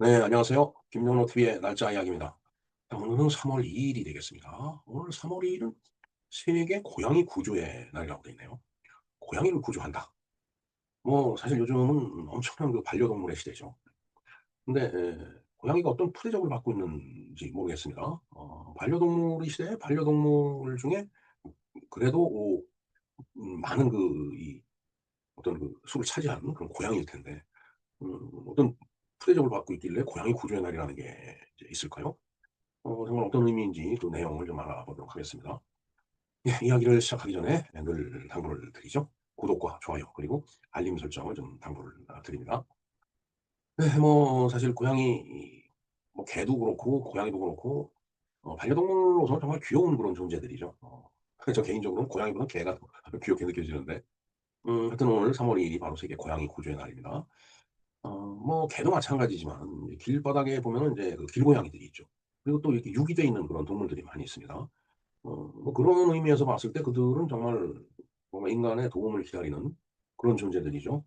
네, 안녕하세요. 김용로 TV의 날짜 이야기입니다. 자, 오늘은 3월 2일이 되겠습니다. 오늘 3월 2일은 세계 고양이 구조의 날이라고 되어 있네요. 고양이를 구조한다. 뭐 사실 요즘은 엄청난 그 반려동물의 시대죠. 근데 고양이가 어떤 프레적을 받고 있는지 모르겠습니다. 반려동물의 시대에 반려동물 중에 그래도 많은 이 어떤 그 수를 차지하는 그런 고양이일 텐데 어떤 프레적을 받고 있길래 고양이 구조의 날이라는 게 이제 있을까요? 정말 어떤 의미인지 그 내용을 좀 알아보도록 하겠습니다. 예, 이야기를 시작하기 전에 늘 당부를 드리죠. 구독과 좋아요 그리고 알림 설정을 좀 당부를 드립니다. 네, 뭐 사실 고양이 뭐 개도 그렇고 고양이도 그렇고 반려동물로서 정말 귀여운 그런 존재들이죠. 저 개인적으로는 고양이보다 개가 더 귀엽게 느껴지는데 하여튼 오늘 3월 2일이 바로 세계 고양이 구조의 날입니다. 뭐 개도 마찬가지지만 이제 길바닥에 보면은 이제 그 길고양이들이 있죠. 그리고 또 이렇게 유기되어 있는 그런 동물들이 많이 있습니다. 뭐 그런 의미에서 봤을 때 그들은 정말 뭔가 인간의 도움을 기다리는 그런 존재들이죠.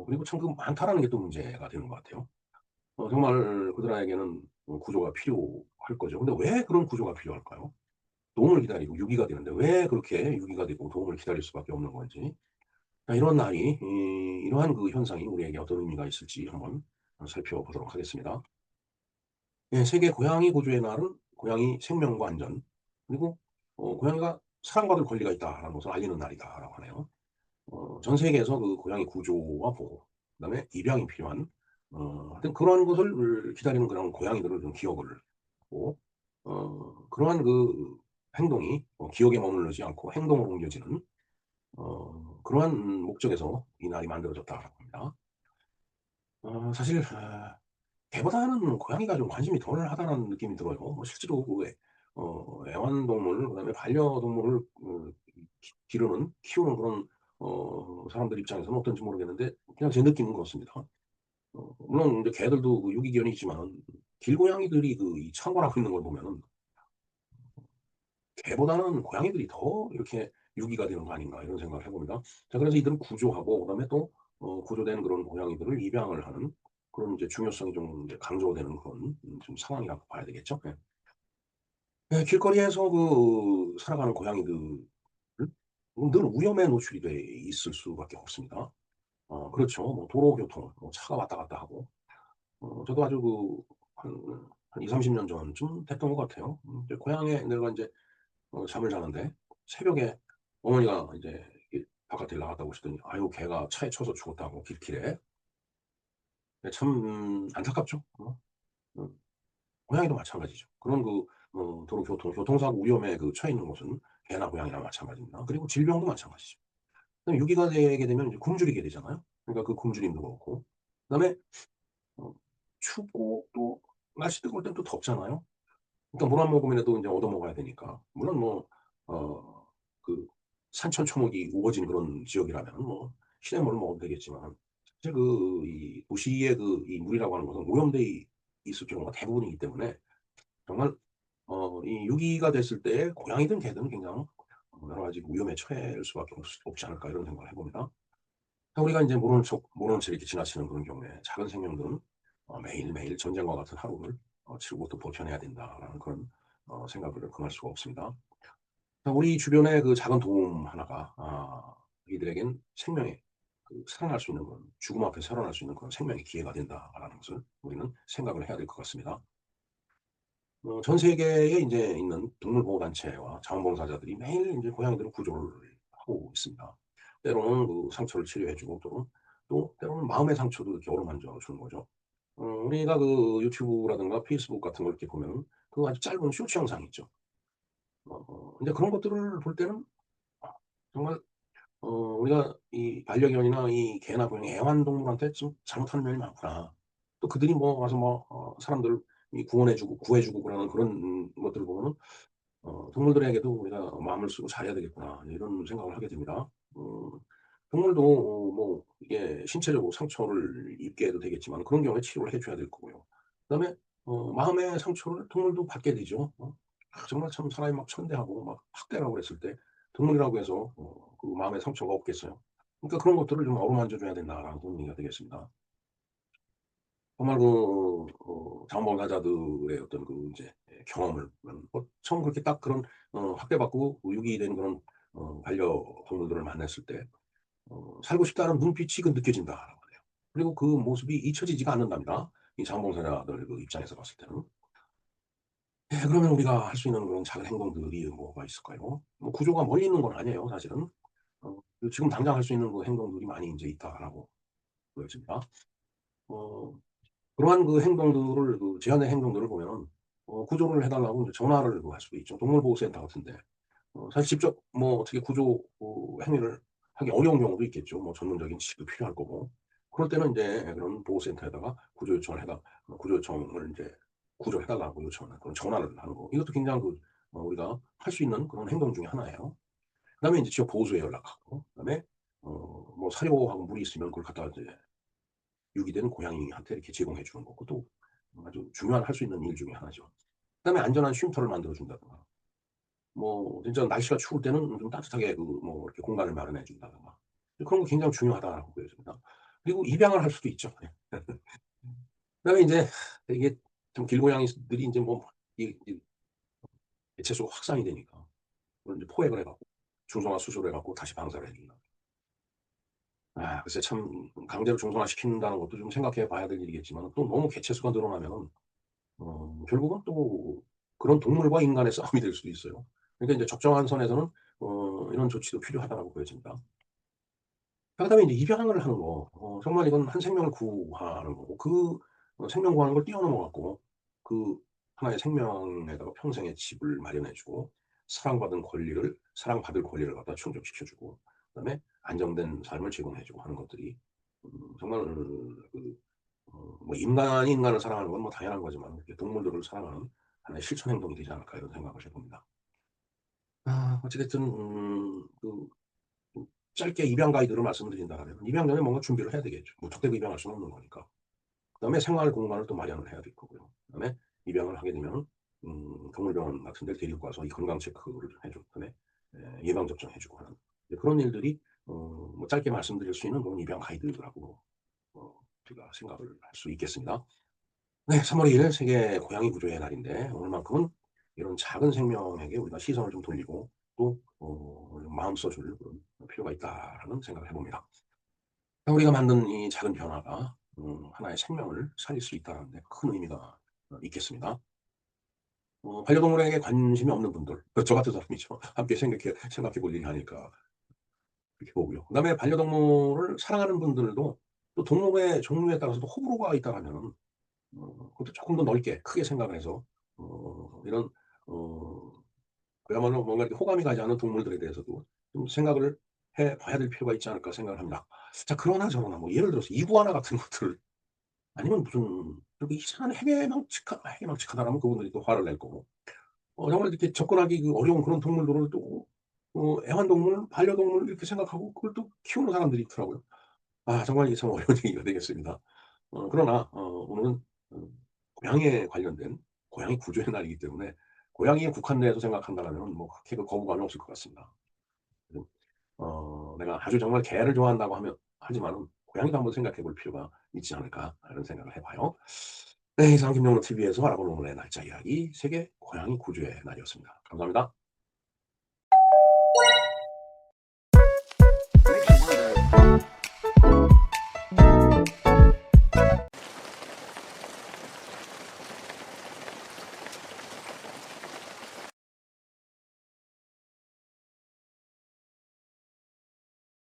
그리고 참 그 많다라는 게 또 문제가 되는 것 같아요. 정말 그들에게는 구조가 필요할 거죠. 근데 왜 그런 구조가 필요할까요? 도움을 기다리고 유기가 되는데 왜 그렇게 유기가 되고 도움을 기다릴 수밖에 없는 건지. 자, 이런 날이 이러한 그 현상이 우리에게 어떤 의미가 있을지 한번 살펴보도록 하겠습니다. 예, 세계 고양이 구조의 날은 고양이 생명과 안전 그리고 고양이가 사랑받을 권리가 있다라는 것을 알리는 날이다라고 하네요. 전 세계에서 그 고양이 구조와 보호, 그다음에 입양이 필요한 하여튼 그러한 것을 기다리는 그런 고양이들을 좀 기억을 하고 그러한 그 행동이 기억에 머무르지 않고 행동으로 옮겨지는 그러한 목적에서 이 날이 만들어졌다라고 합니다. 사실 개보다는 고양이가 좀 관심이 덜 하다는 느낌이 들어요. 뭐 실제로 그 애완동물 그다음에 반려동물을 기르는 키우는 그런 사람들 입장에서는 어떤지 모르겠는데 그냥 제 느낌은 그렇습니다. 물론 이제 개들도 그 유기견이 있지만 길고양이들이 그 이 창궐하고 있는 걸 보면은 개보다는 고양이들이 더 이렇게 유기가 되는 거 아닌가 이런 생각을 해 봅니다. 자, 그래서 이들을 구조하고 그다음에 또 구조된 그런 고양이들을 입양을 하는 그런 이제 중요성이 좀 이제 강조되는 그런 좀 상황이라고 봐야 되겠죠. 예. 예, 길거리에서 그 살아가는 고양이들은 늘 위험에 노출이 돼 있을 수밖에 없습니다. 그렇죠. 뭐 도로 교통 뭐 차가 왔다 갔다 하고 저도 아주 한 20-30년 전쯤 됐던 것 같아요. 이제 고향에 내가 인제 잠을 자는데 새벽에 어머니가 인제 이 바깥에 나갔다 오시더니 아유 개가 차에 쳐서 죽었다고 길길에. 예, 참 안타깝죠. 음 고양이도 마찬가지죠. 그런 그 도로 교통사고 위험에 그 처해 있는 곳은 개나 고양이나 마찬가지입니다. 그리고 질병도 마찬가지죠. 그다음에 유기가 되게 되면 이제 굶주리게 되잖아요. 그러니까 그 굶주림도 그렇고. 그다음에 어 춥고 또 날씨 뜨거울 땐 또 덥잖아요. 그러니까 물 한 모금이라도 인제 얻어 먹어야 되니까. 물론 뭐 그 산천초목이 우거진 그런 지역이라면 뭐 시냇물을 먹어도 되겠지만 사실 그 이 도시의 그 이 물이라고 하는 것은 오염돼 있을 경우가 대부분이기 때문에 정말 이 유기가 됐을 때 고양이든 개든 굉장히 여러 가지 위험에 처할 수밖에 없지 않을까 이런 생각을 해 봅니다. 우리가 인제 모르는 척 이렇게 지나치는 그런 경우에 작은 생명들은 매일매일 전쟁과 같은 하루를 치르고 또 버텨내야 된다라는 그런 생각을 금할 수가 없습니다. 우리 주변의 그 작은 도움 하나가 이들에겐 생명의 그 살아날 수 있는 그런 죽음 앞에 살아날 수 있는 그런 생명의 기회가 된다라는 것을 우리는 생각을 해야 될 것 같습니다. 전 세계에 인제 있는 동물보호단체와 자원봉사자들이 매일 인제 고양이들을 구조를 하고 있습니다. 때로는 그 상처를 치료해 주고 또 때로는 마음의 상처도 이렇게 어루만져 주는 거죠. 우리가 그 유튜브라든가 페이스북 같은 걸 이렇게 보면은 그 아주 짧은 쇼츠 영상이 있죠. 인제 그런 것들을 볼 때는 아 정말 우리가 이 반려견이나 이 개나 고양이 애완동물한테 좀 잘못하는 면이 많구나. 또 그들이 뭐 와서 뭐 사람들을 이 구원해 주고 구해 주고 그러는 그런 것들을 보면은 '동물들에게도 우리가 마음을 쓰고 잘해야 되겠구나.' 이런 생각을 하게 됩니다. 동물도 뭐 이게 신체적으로 상처를 입게 해도 되겠지만 그런 경우에 치료를 해 줘야 될 거고요. 그다음에 마음의 상처를 동물도 받게 되죠. 정말 참 사람이 막 천대하고 막 학대하고 그랬을 때 동물이라고 해서 그 마음의 상처가 없겠어요. 그러니까 '그런 것들을 좀 어루만져 줘야 된다.'라는 그런 얘기가 되겠습니다. 정말 자원봉사자들의 어떤 이제 경험을 처음 그렇게 딱 그런 학대받고 유기된 그런 반려동물들을 만났을 때 '살고 싶다.'는 눈빛이 느껴진다라고 하네요. 그리고 그 모습이 잊혀지지가 않는답니다. 이 자원봉사자들 입장에서 봤을 때는. 예, 그러면 우리가 할 수 있는 그런 작은 행동들이 뭐가 있을까요? 뭐 구조가 멀리 있는 건 아니에요, 사실은. 지금 당장 할 수 있는 행동들이 많이 인제 있다라고 보여집니다. 어 그러한 행동들을 제한의 행동들을 보면은 구조를 해 달라고 이제 전화를 할 수도 있죠. 동물보호센터 같은 데. 사실 직접 뭐 어떻게 구조 행위를 하기 어려운 경우도 있겠죠. 뭐 전문적인 지식도 필요할 거고. 그럴 때는 인제 그런 보호센터에다가 구조 요청을 해달 구조 요청을 인제 구조해 달라고 요청하는 그런 전화를 하는 거. 이것도 굉장히 우리가 할 수 있는 그런 행동 중에 하나예요. 그다음에 인제 지역 보호소에 연락하고, 그다음에 뭐 사료하고 물이 있으면 그걸 갖다가 이제 유기된 고양이한테 이렇게 제공해 주는 거. 그것도 아주 중요한 할 수 있는 일 중에 하나죠. 그다음에 안전한 쉼터를 만들어 준다든가. 뭐 진짜 날씨가 추울 때는 좀 따뜻하게 뭐 이렇게 공간을 마련해 준다든가. 그런 거 굉장히 중요하다라고 보여집니다. 그리고 입양을 할 수도 있죠. 예. 그다음에 인제 이게 좀 길고양이들이 인제 뭐 이 개체수가 확산이 되니까 그걸 인제 포획을 해 갖고 중성화 수술을 해 갖고 다시 방사를 해 준다. 글쎄 참 강제로 중성화시킨다는 것도 좀 생각해 봐야 될 일이겠지만, 또 너무 개체수가 늘어나면은 결국은 또 그런 동물과 인간의 싸움이 될 수도 있어요. 그러니까 인제 적정한 선에서는 이런 조치도 필요하다라고 보여집니다. 그다음에 인제 입양을 하는 거. 정말 이건 한 생명을 구하는 거고, 생명 구하는 걸 뛰어넘어 갖고 그 하나의 생명에다가 평생의 집을 마련해 주고, 사랑받을 권리를 갖다 충족시켜 주고, 그다음에 안정된 삶을 제공해 주고 하는 것들이 정말 뭐 인간이 인간을 사랑하는 건 뭐 당연한 거지만, 이렇게 동물들을 사랑하는 하나의 실천 행동이 되지 않을까, 이런 생각을 해 봅니다. 어찌 됐든 좀 짧게 입양 가이드를 말씀드린다면, 입양 전에 뭔가 준비를 해야 되겠죠. 무턱대고 입양할 수는 없는 거니까. 그다음에 생활 공간을 또 마련을 해야 될 거고요. 그다음에 입양을 하게 되면 동물병원 같은 데를 데리고 가서 이 건강 체크를 해준 그다음에 예방 접종해 주고 하는, 이제 그런 일들이 뭐 짧게 말씀드릴 수 있는 그런 입양 가이드라고 제가 생각을 할 수 있겠습니다. 네, 3월 2일 세계 고양이 구조의 날인데, 오늘만큼은 이런 작은 생명에게 우리가 시선을 좀 돌리고 또 마음 써 줄 그런 필요가 있다라는 생각을 해 봅니다. 우리가 만든 이 작은 변화가 하나의 생명을 살릴 수 있다는 데 큰 의미가 있겠습니다. 반려동물에게 관심이 없는 분들, 저 같은 사람이죠. 함께 생각해 볼 일이 아닐까 그렇게 보고요. 그다음에 반려동물을 사랑하는 분들도 또 동물의 종류에 따라서도 호불호가 있다라면은 그것도 조금 더 넓게 크게 생각을 해서 이런 어 그야말로 뭔가 이렇게 호감이 가지 않는 동물들에 대해서도 좀 생각을 해 봐야 될 필요가 있지 않을까 생각을 합니다. 자, 그러나 저러나 뭐 예를 들어서 이구아나 같은 것들, 아니면 무슨 그렇게 이상한 해괴망측하다라면 그분들이 또 화를 낼 거고, 정말 이렇게 접근하기 어려운 그런 동물들을 또 애완동물, 반려동물 이렇게 생각하고 그걸 또 키우는 사람들이 있더라고요. 정말 이게 참 어려운 얘기가 되겠습니다. 그러나 오늘은 고양이에 관련된 고양이 구조의 날이기 때문에 고양이에 국한돼서 생각한다라면 뭐 그렇게 거부감이 없을 것 같습니다. 그래서 내가 아주 정말 개를 좋아한다고 하지만은 고양이도 한번 생각해 볼 필요가 있지 않을까, 이런 생각을 해 봐요. 네, 이상 김용로 TV에서 알아보는 오늘의 날짜 이야기, 세계 고양이 구조의 날이었습니다. 감사합니다.